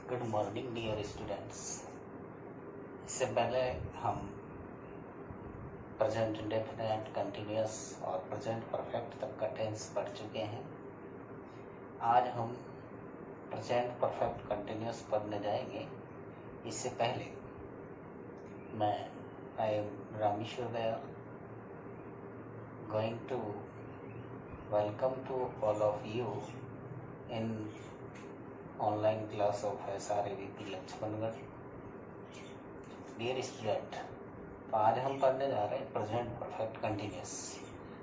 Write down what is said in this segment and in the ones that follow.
Good morning dear students. इससे पहले हम प्रेजेंट इंडेफिनिट, कंटिन्यूअस और प्रेजेंट परफेक्ट तक का टेंस पढ़ चुके हैं। आज हम प्रेजेंट परफेक्ट कंटिन्यूअस पढ़ने जाएंगे। इससे पहले I am Rameshwar Dayal going to welcome to all of you in online class of SRAVP Lakshmangarh. Dear student, तो आज हम पढ़ने जा रहे हैं प्रेजेंट परफेक्ट कंटिन्यूअस।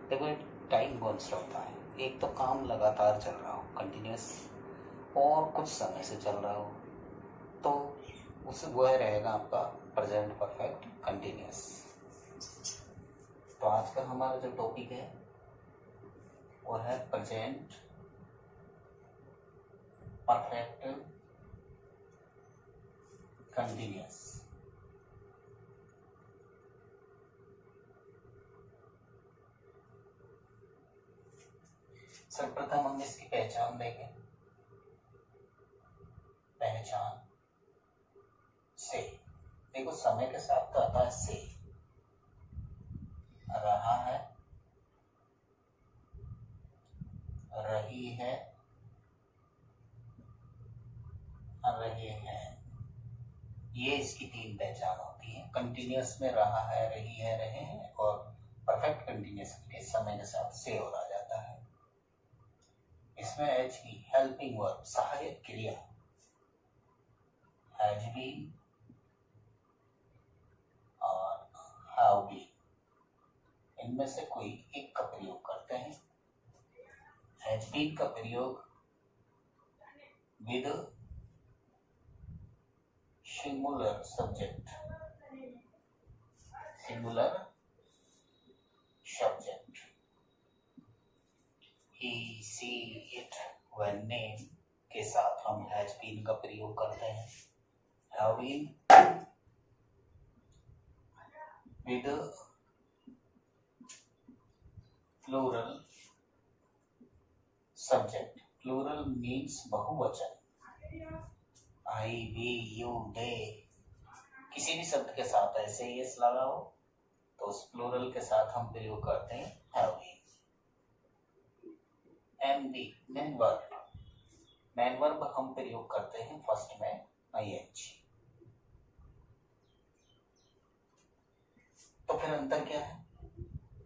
देखो, एक टाइम कॉन्स्ट होता है, एक तो काम लगातार चल रहा हो कंटिन्यूअस और कुछ समय से चल रहा हो, तो उस वह रहेगा आपका प्रेजेंट परफेक्ट कंटिन्यूअस। तो आज का हमारा जो टॉपिक है वो है प्रेजेंट परफेक्ट कंटिन्यूअस। सर्वप्रथम हम इसकी पहचान देंगे। पहचान से, देखो समय के साथ तो आता है से, रहा है, रही है, रहे हैं, ये इसकी तीन पहचान होती है। कंटिन्यूअस में रहा है, रही है, रहे हैं, और परफेक्ट कंटिन्यूअस के लिए समय के साथ से और आ जाता है। इसमें एच बी हेल्पिंग वर्ब, सहायक क्रिया, हैज बीन और हैव बीन, इनमें से कोई एक का प्रयोग करते हैं। हैज बीन का प्रयोग with singular subject, singular subject, he, she, it, when name के साथ हम हैज बीन का प्रयोग करते हैं। Have been with plural subject, plural means बहुवचन, आई, वी, यू, दे, किसी भी शब्द के साथ ऐसे ही एस लगा हो तो उस प्लूरल के साथ हम प्रयोग करते हैं have been. Am be main verb, main verb हम प्रयोग करते हैं फर्स्ट में ING। तो फिर अंतर क्या है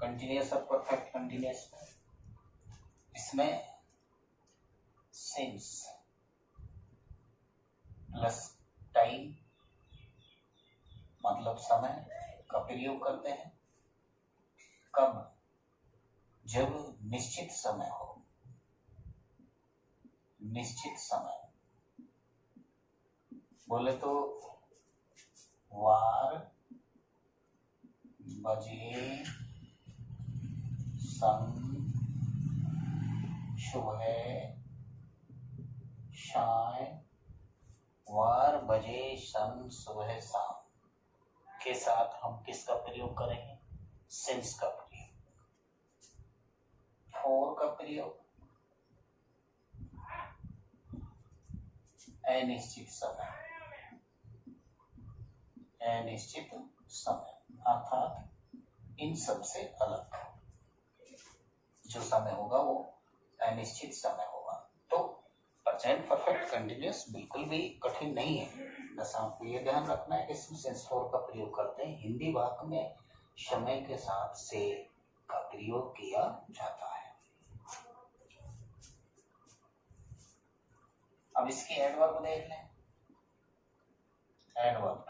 कंटिन्यूअस और परफेक्ट कंटिन्यूअस में? इसमें सिंस प्लस टाइम मतलब समय का प्रयोग करते हैं। कब? जब निश्चित समय हो, निश्चित समय बोले तो वार, बजे, सन, सुबह, शाम, वार, बजे, सन, सुबह, शाम के साथ हम किसका प्रयोग करेंगे? सिंस का प्रयोग। फॉर का प्रयोग अनिश्चित समय, अनिश्चित समय अर्थात इन सब से अलग जो समय होगा वो अनिश्चित समय होगा। तो प्रेजेंट परफेक्ट कंटिन्यूअस बिल्कुल भी कठिन नहीं है। बस आपको ये ध्यान रखना है कि इसमें सिंस फॉर का प्रयोग करते हैं। हिंदी वाक्य में समय के साथ से का प्रयोग किया जाता है। अब इसकी एडवर्ब देख लें। एडवर्ब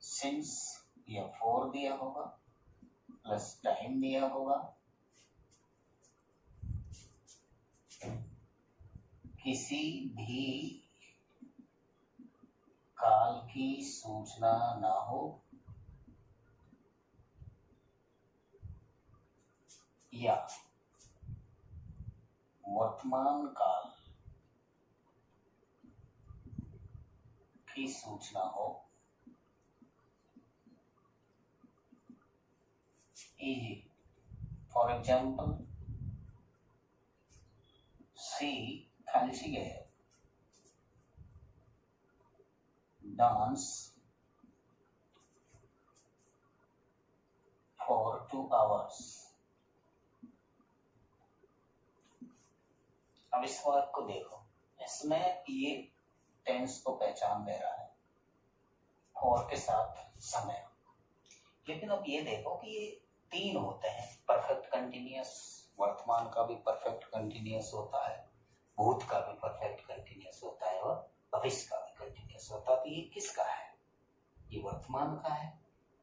सिंस या फॉर दिया होगा प्लस टाइम दिया होगा, किसी भी काल की सूचना ना हो या वर्तमान काल की सूचना हो, e.g. For example, सी खालसिगे डांस फॉर 2 hours। अब इस वर्ड को देखो, इसमें ये टेंस को पहचान दे रहा है और के साथ समय। लेकिन अब ये देखो कि ये 3 होते हैं, परफेक्ट कंटिन्यूअस, वर्तमान का भी परफेक्ट कंटिन्यूअस होता है, भूत का भी परफेक्ट कंटिन्यूअस होता है और भविष्य का भी कंटिन्यूअस होता है। तो ये किसका है? ये वर्तमान का है,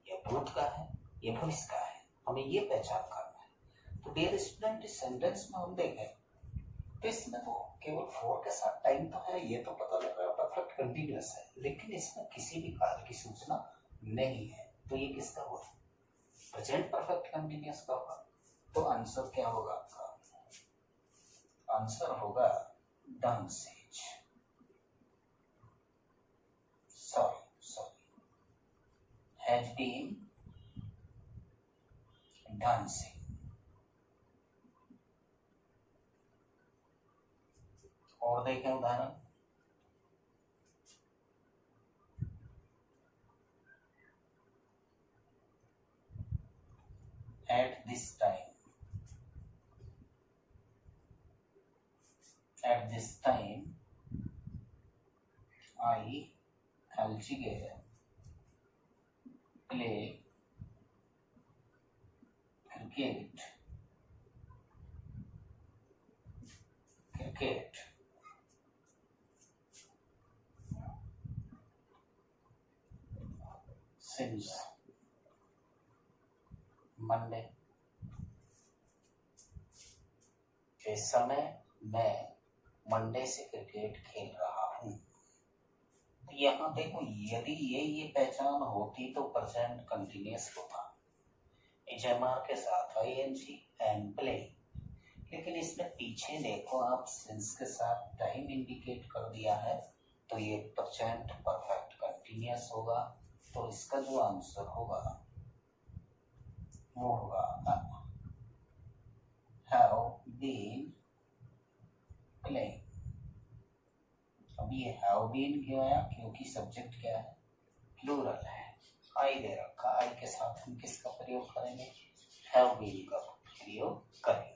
ये भूत का है, ये भविष्य का है, हमें ये पहचान करना है। तो डियर स्टूडेंट, इस सेंटेंस में हम देखें तो इसमें तो केवल फॉर के साथ टाइम तो है, ये तो पता लग रहा है परफेक्ट कंटिन्यूअस है, लेकिन इसमें किसी भी काल की सूचना नहीं है। तो ये किसका हुआ? प्रेजेंट परफेक्ट कंटिन्यूअस का होगा। तो आंसर क्या होगा आपका? आंसर होगा dances, sorry has been dancing. और देखें उदाहरण, at this time I Halchige play cricket since Monday। इस समय मैं मंडे से क्रिकेट खेल रहा हूँ। तो यहाँ देखो, यदि ये पहचान होती तो प्रेजेंट कंटिन्यूअस होता, एचएमआर के साथ आईएनजी एंड प्ले। लेकिन इसमें पीछे देखो आप, सिंस के साथ टाइम इंडिकेट कर दिया है, तो ये प्रेजेंट परफेक्ट कंटिन्यूअस होगा। तो इसका जो आंसर होगा वो होगा हैव बीन प्लेइंग। अब ये हैव बीन क्यों आया? क्योंकि सब्जेक्ट क्या है? प्लूरल है, आई दे रखा, आई के साथ हम किसका प्रयोग करेंगे? हैव बीन का प्रयोग करेंगे।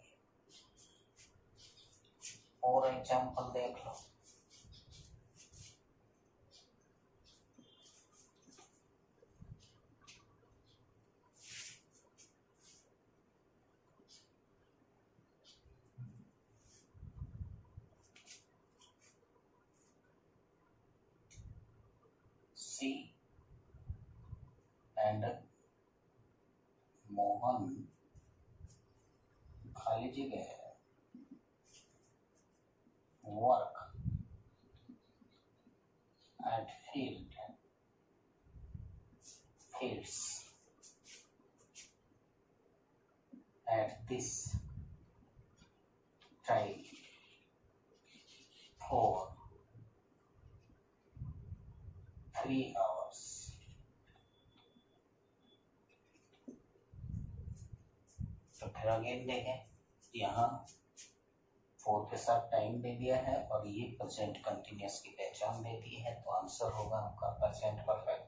और एग्जाम्पल देख लो, सी एंड मोहन खाली जगह है work at fields at this time for 3 hours। तो फिर अगेन देखें, यहाँ 4 के साथ टाइम दे दिया है और ये प्रेजेंट कंटिन्यूअस की पहचान दे दी है। तो आंसर होगा आपका प्रेजेंट परफेक्ट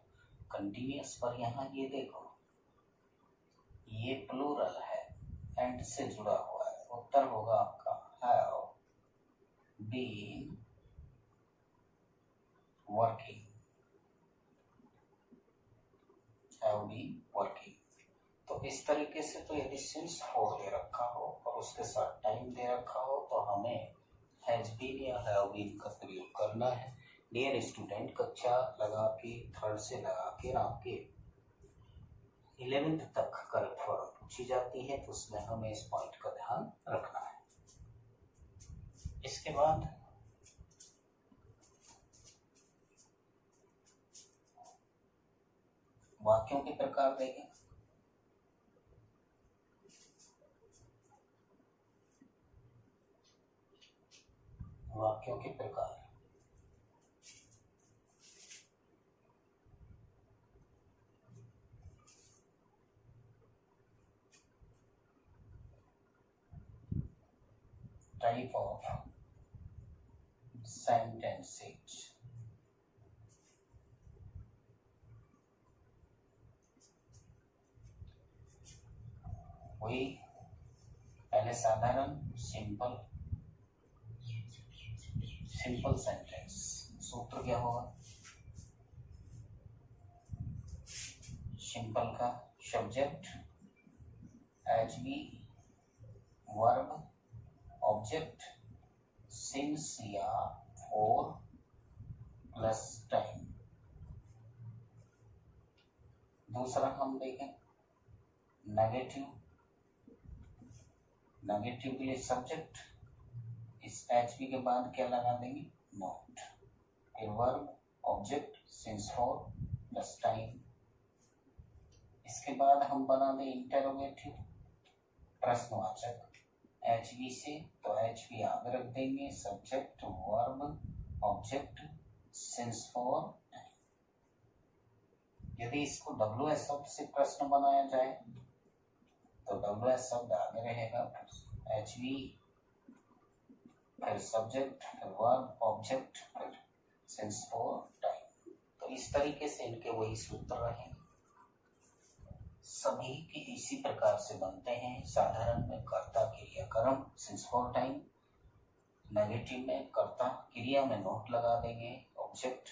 कंटिन्यूअस। पर यहाँ ये देखो, ये प्लूरल है, एंड से जुड़ा हुआ है। उत्तर होगा आपका have been working, have been working. तो इस तरीके से, तो यदि सिंस फॉर दे रखा हो और उसके साथ टाइम दे रखा हो तो हमें हैज बीन या हैव बीन का प्रयोग करना है। डियर स्टूडेंट, कक्षा लगा के 3rd से लगा के आपके 11th तक करेक्ट फॉर्म पूछी जाती है, तो उसमें हमें इस पॉइंट का ध्यान रखना है। इसके बाद वाक्यों के प्रकार देखें। वाक्यों के प्रकार, टाइप ऑफ sentences. वही पहले साधारण सिंपल सेंटेंस। सूत्र क्या होगा? सिंपल का subject H B verb object since या फॉर प्लस टाइम। दूसरा हम देखें नेगेटिव के लिए सब्जेक्ट, इस एच बी के बाद क्या लगा देंगे? नॉट। फिर verb object since for plus time. इसके बाद हम बना दें इंटेरोगेटिव प्रश्नवाचक एच बी से, तो एच बी आगे रख देंगे, subject verb object since for time. यदि इसको डब्ल्यू एस शब्द से प्रश्न बनाया जाए तो डब्ल्यू एस शब्द आगे रहेगा, एच बी फिर सब्जेक्ट फिर वर्ब ऑब्जेक्ट फिर सिंस फॉर टाइम। तो इस तरीके से इनके वही सूत्र रहेंगे। सभी के इसी प्रकार से बनते हैं। साधारण में कर्ता क्रिया कर्म सिंस फॉर टाइम, नेगेटिव में कर्ता क्रिया में नोट लगा देंगे ऑब्जेक्ट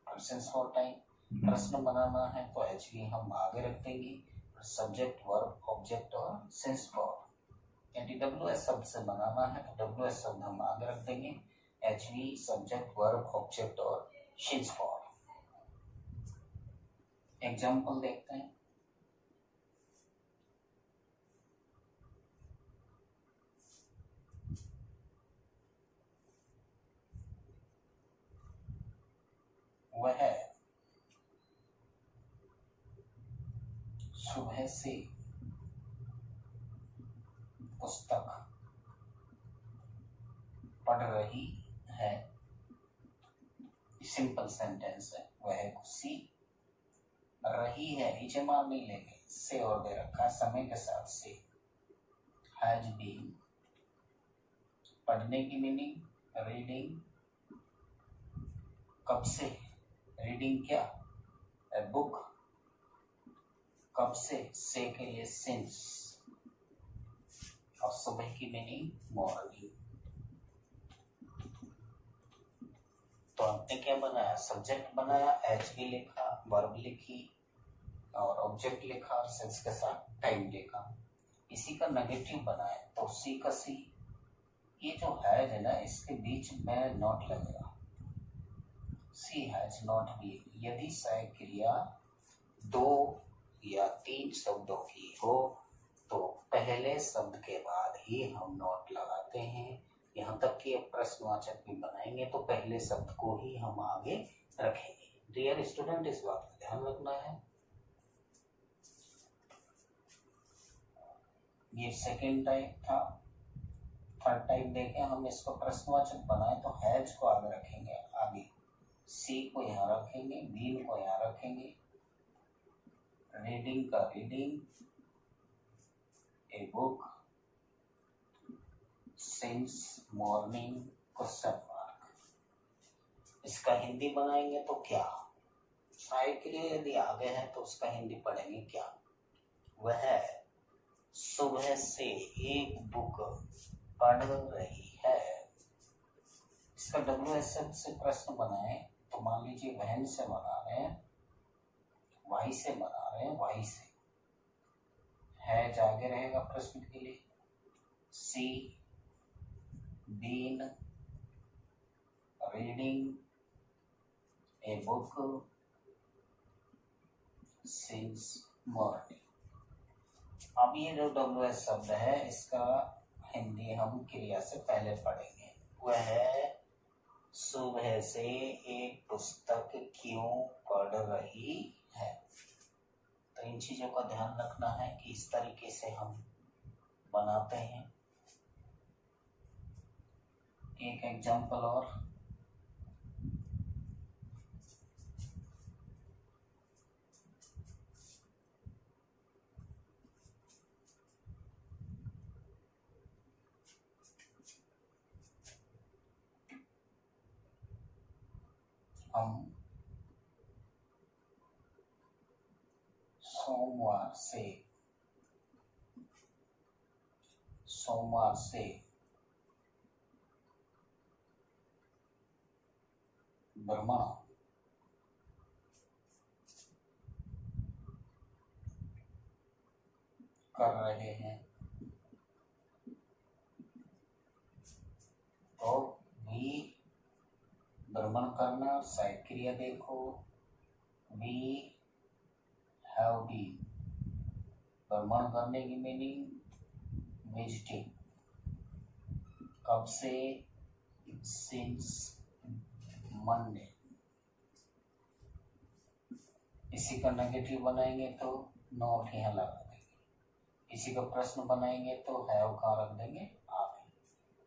फिर सिंस फॉर टाइम। प्रश्न बनाना है तो एच बी हम आगे रख देंगे, सब्जेक्ट वर्ब ऑब्जेक्ट और सिंस फॉर। यदि डब्ल्यू एस शब्द से बनाना है तो डब्ल्यू एस शब्द हम आगे रख देंगे, H be subject verb object और सिंस फॉर। एग्जाम्पल देखते हैं। वह सुबह से पुस्तक पढ़ रही है। सिंपल सेंटेंस है। वह सी रही है, इसे मान नहीं लेंगे, से और दे रखा समय के साथ से। हैज बीन पढ़ने की मीनिंग रीडिंग, कब से रीडिंग क्या? A book. कब से के लिए सिंस, और सुबह की मीनिंग मॉर्निंग। तो हमने क्या बनाया? सब्जेक्ट बनाया, एच बी लिखा, वर्ब लिखी और ऑब्जेक्ट लिखा और सिंस के साथ टाइम लिखा। इसी का नेगेटिव बनाया तो सी का सी, ये जो है ना इसके बीच में नॉट लगेगा, सी हैज नॉट बीन। यदि सह क्रिया 2 या 3 शब्दों की हो तो पहले शब्द के बाद ही हम नोट लगाते हैं। यहाँ तक कि प्रश्नवाचक भी बनाएंगे तो पहले शब्द को ही हम आगे रखेंगे। डियर स्टूडेंट, इस बात का ध्यान रखना है। ये सेकेंड टाइप था। थर्ड टाइप देखें, हम इसको प्रश्नवाचक बनाए तो हैज को आगे रखेंगे, आगे सी को यहाँ रखेंगे, बीन को यहाँ रखेंगे, रीडिंग का reading, a book, since morning question mark. इसका हिंदी बनाएंगे तो क्या? साइड के लिए यदि आगे है तो उसका हिंदी पढ़ेंगे क्या? वह सुबह से एक बुक पढ़ रही है। इसका डब्ल्यू एस से प्रश्न बनाए तो मान लीजिए वहन से बना रहे हैं, वाई से बना रहे हैं, वाई से है जागे रहेगा प्रश्न के लिए, she been reading a book since morning. अब ये जो डब्ल्यू एस शब्द है इसका हिंदी हम क्रिया से पहले पढ़ेंगे। वह सुबह से एक पुस्तक क्यों पढ़ रही है? तो इन चीजों का ध्यान रखना है कि इस तरीके से हम बनाते हैं। एक एग्जाम्पल और, हम सोमवार से भ्रमण कर रहे हैं। तो भी भ्रमण करना, सहायक क्रिया देखो, वी हैव बीन, भ्रमण करने की मीनिंग विजिटिंग, कब से, सिंस मंडे। इसी का नेगेटिव बनाएंगे तो नॉट यहाँ लगा देंगे, इसी का प्रश्न बनाएंगे तो हैव कहाँ रख देंगे, आवे।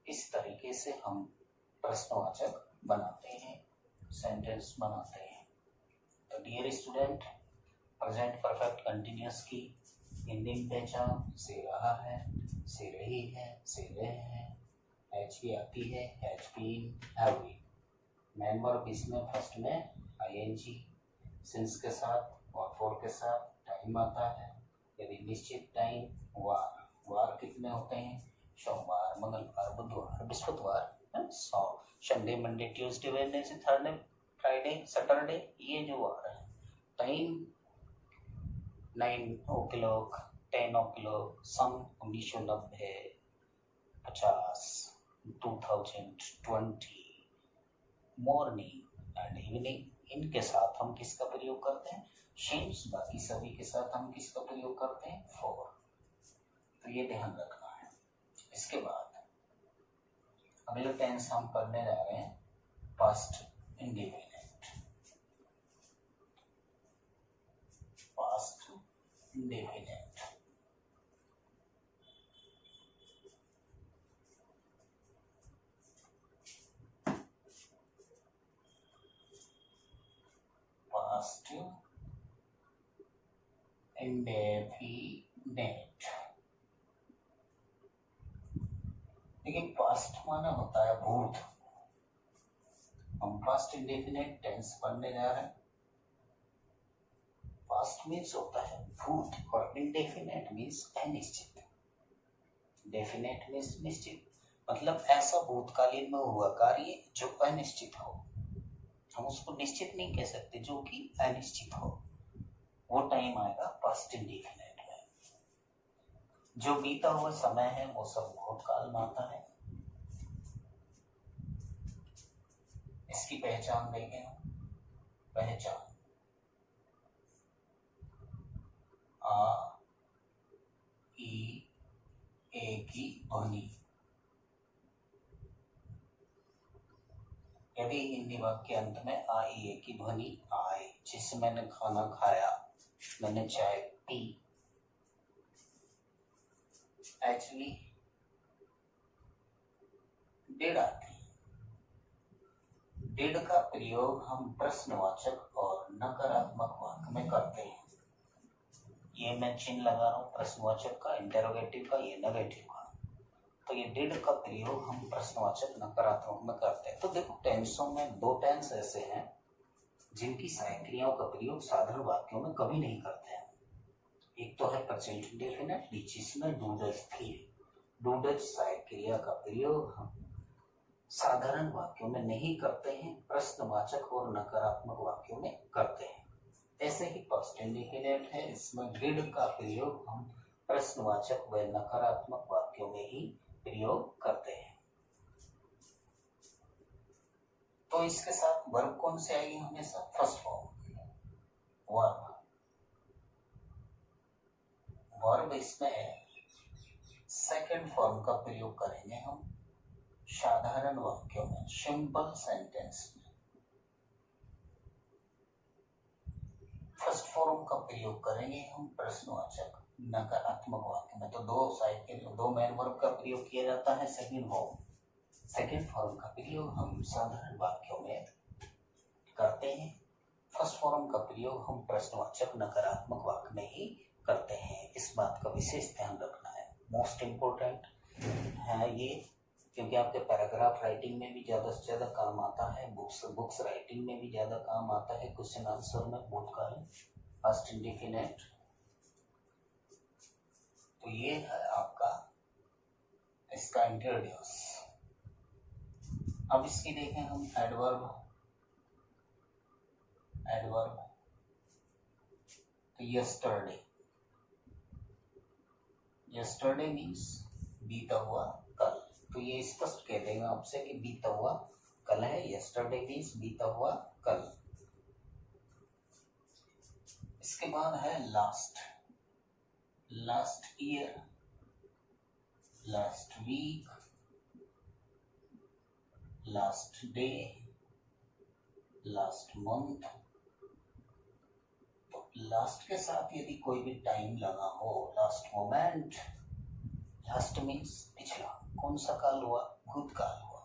इस तरीके से हम प्रश्नवाचक बनाते हैं, सेंटेंस बनाते हैं। तो dear student, present perfect continuous की हिंदी में पहचान से रहा है, से रही है, से रहे हैं, एच भी आती है, has been, have been. Main verb इसमें फर्स्ट में आईएनजी, सिंस के साथ और फॉर के साथ टाइम आता है। यदि निश्चित टाइम, वार, वार कितने होते हैं, सोमवार, मंगलवार, बुधवार, बृहस्पतिवार, Sunday, Monday, Tuesday, Wednesday, Thursday, Friday, Saturday, ये जो वार है। टाइम 9 o'clock, 10 o'clock, सन 1990, 50, 2020, मॉर्निंग एंड इवनिंग। इनके साथ हम किसका प्रयोग करते हैं, सिंस। बाकी सभी के साथ हम किसका प्रयोग करते हैं, फॉर। तो ये ध्यान रखना है। इसके बाद अगले टेंस हम पढ़ने जा रहे हैं past indefinite. Past indefinite past indefinite. देखिए, पास्ट माना होता है भूत। हम पास्ट इंडेफिनिट टेंस पढ़ने जा रहे हैं। पास्ट मीन्स होता है भूत और इंडेफिनिट मीन्स अनिश्चित। डेफिनेट मीन्स निश्चित, मतलब ऐसा भूतकालीन में हुआ कार्य जो अनिश्चित हो। हम उसको निश्चित नहीं कह सकते, जो कि अनिश्चित हो। वो टाइम आएगा पास्ट इंडेफिनिट में। जो बीता हुआ समय है वो सब भूतकाल में आता है। इसकी पहचान देंगे हम। पहचान, आ ई ए की ध्वनि। यदि हिंदी वाक्य अंत में आ ई ए की ध्वनि आए, जिससे मैंने खाना खाया, मैंने चाय पी, एक्चुअली डिड आती है। डिड का प्रयोग हम प्रश्नवाचक और नकारात्मक वाक्य में करते हैं। ये मैं चिन्ह लगा रहा हूँ प्रश्नवाचक का, इंटेरोगेटिव का, ये नेगेटिव का। तो ये डिड का प्रयोग हम प्रश्नवाचक नकारात्मक में करते हैं। तो देखो, टेंसों में दो टेंस ऐसे हैं जिनकी सहायक क्रियाओं का प्रयोग साधारण वाक्यों में कभी नहीं करते हैं। एक तो है प्रेजेंट इंडेफिनिट, जिसमें डू डज थी। डू डज सहायक क्रिया का प्रयोग हम साधारण वाक्यों में नहीं करते हैं, प्रश्नवाचक और नकारात्मक वाक्यों में करते हैं। ऐसे ही पास्ट इंडेफिनिट है, इसमें डिड का प्रयोग हम प्रश्नवाचक व नकारात्मक वाक्यों में ही प्रयोग करते हैं। तो इसके साथ वर्ब कौन से आएगी, हमेशा फर्स्ट फॉर्म वर्ब। वर्ब इसमें सेकंड फॉर्म का प्रयोग करेंगे हम साधारण वाक्यों में, सिंपल सेंटेंस में। फर्स्ट फॉर्म का प्रयोग करेंगे हम प्रश्नवाचक नकारात्मक वाक्य में। तो दो मेन वर्ब का प्रयोग किया जाता है सेकंड फॉर्म। सेकंड फॉर्म का प्रयोग हम साधारण वाक्यों में करते हैं। फर्स्ट फॉर्म का प्रयोग हम प्रश्नवाचक नकारात्मक वाक्य में ही करते हैं। इस बात का विशेष ध्यान रखना है, मोस्ट इम्पोर्टेंट है ये। क्योंकि आपके पैराग्राफ राइटिंग में भी ज़्यादा से ज़्यादा काम आता है, बुक्स राइटिंग में भी ज़्यादा काम आता है, क्वेश्चन आंसर में भूतकाल पास्ट इंडेफिनिट। तो ये है आपका इसका इंट्रोड्यूस। अब इसकी देखें हम एडवर्ब। तो यस्टरडे मीन्स बीता हुआ कल। तो ये स्पष्ट कह देगा आपसे कि बीता हुआ कल है। यस्टरडे मीन्स बीता हुआ कल। इसके बाद है last year, last week, last day, last month. तो लास्ट के साथ यदि कोई भी टाइम लगा हो, लास्ट मोमेंट, लास्ट मीन्स पिछला, कौन सा काल हुआ, भूतकाल हुआ।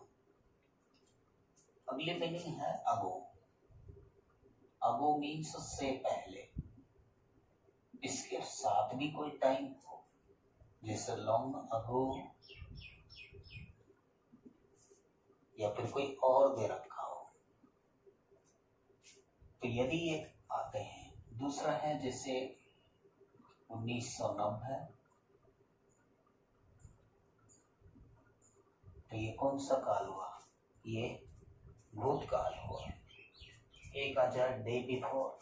अगली मीनिंग है अगो मीन्स से पहले। इसके साथ भी कोई टाइम हो, जैसे लॉन्ग अगो, या फिर कोई और भी रखा हो। तो यदि ये आते हैं। दूसरा है जैसे 1990, तो ये कौन सा काल हुआ, ये भूतकाल हुआ। एक आ जाए डे बिफोर,